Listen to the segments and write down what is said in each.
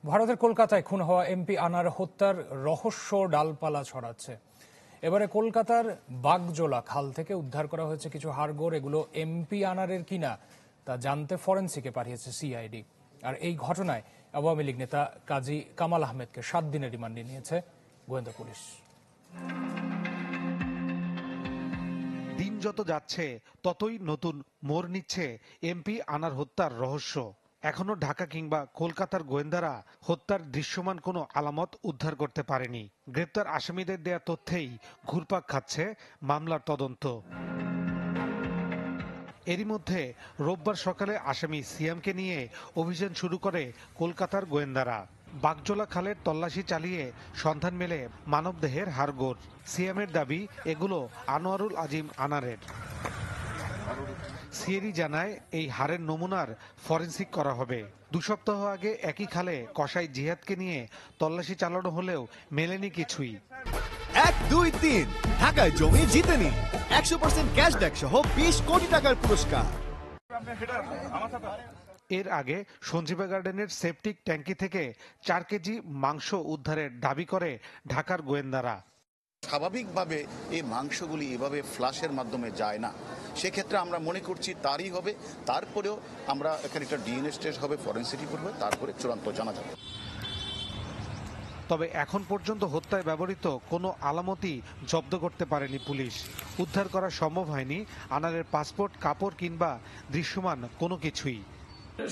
ভারতের কলকাতায় খুন হওয়া এমপি আনার হত্যার রহস্য ডালপালা ছড়াচ্ছে। এবারে কলকাতার বাগজোলা খাল থেকে উদ্ধার করা হয়েছে কিছু হাড়গোড়। এগুলো এমপি আনারের কিনা তা জানতে ফরেনসিকে পাঠিয়েছে সিআইডি। আর এই ঘটনায় আওয়ামী লীগ নেতা কাজী কামাল আহমেদকে 7 দিনের রিমান্ডে নিয়েছে গোয়েন্দা পুলিশ। দিন যত যাচ্ছে ততই নতুন মোড় নিচ্ছে এমপি আনার হত্যার রহস্য। এখনো ঢাকা কিংবা কলকাতার গোয়েন্দারা হত্যার দৃশ্যমান কোনো আলামত উদ্ধার করতে পারেনি। গ্রেপ্তার আসামিদের দেয়া তথ্যেই ঘুরপাক খাচ্ছে মামলার তদন্ত। এরই মধ্যে রোববার সকালে আসামি সিয়ামকে নিয়ে অভিযান শুরু করে কলকাতার গোয়েন্দারা। বাগজোলা খালের তল্লাশি চালিয়ে সন্ধান মেলে মানবদেহের হাড়গোড়। সিয়ামের দাবি এগুলো আনোয়ারুল আজিম আনারের। সিআইডি জানায় এই হাড়ের নমুনার ফরেনসিক করা হবে। 2 সপ্তাহ আগে একই খালে কসাই জিহাদকে নিয়ে তল্লাশি চালানো হলেও মেলেনি কিছুই। 1, 2, 3 ঢাকায় জমি জিতে নিন 100% ক্যাশব্যাক সহ 20 কোটি টাকার পুরস্কার। এর আগে সঞ্জীবা গার্ডেনের সেপটিক ট্যাঙ্কি থেকে 4 কেজি মাংস উদ্ধারের দাবি করে ঢাকার গোয়েন্দারা। স্বাভাবিকভাবে এই মাংসগুলি এভাবে ফ্লাশের মাধ্যমে যায় না, সেক্ষেত্রে আমরা মনে করছি তারই হবে। তারপরেও আমরা এখানে একটা ডিএনএ টেস্ট হবে, ফরেনসিক রিপোর্ট হবে, তারপরে চূড়ান্ত জানা যাবে। তবে এখন পর্যন্ত হত্যায় ব্যবহৃত কোনো আলামতই জব্দ করতে পারেনি পুলিশ। উদ্ধার করা সম্ভব হয়নি আনারের পাসপোর্ট, কাপড় কিংবা দৃশ্যমান কোনো কিছুই।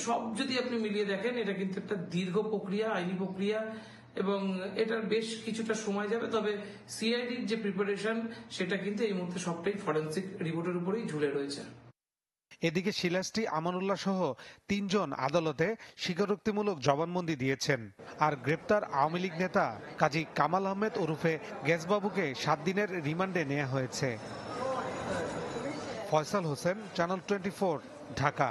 সব যদি আপনি মিলিয়ে দেখেন, এটা কিন্তু একটা দীর্ঘ প্রক্রিয়া, আইনি প্রক্রিয়া, এবং এটার বেশ কিছুটা সময় যাবে। তবে সিআইডির যে প্রিপারেশন, সেটা কিন্তু এই মুহূর্তে সবটাই ফরেনসিক রিপোর্টের উপরেই ঝুলে রয়েছে। এদিকে শিলাস্টি আমানুল্লাহ সহ 3 জন আদালতে স্বীকারোক্তিমূলক জবানবন্দি দিয়েছেন। আর গ্রেপ্তার আওয়ামী লীগ নেতা কাজী কামাল আহমেদ ওরফে গ্যাসবাবুকে 7 দিনের রিমান্ডে নেওয়া হয়েছে। ফয়সাল হোসেন, চ্যানেল 24, ঢাকা।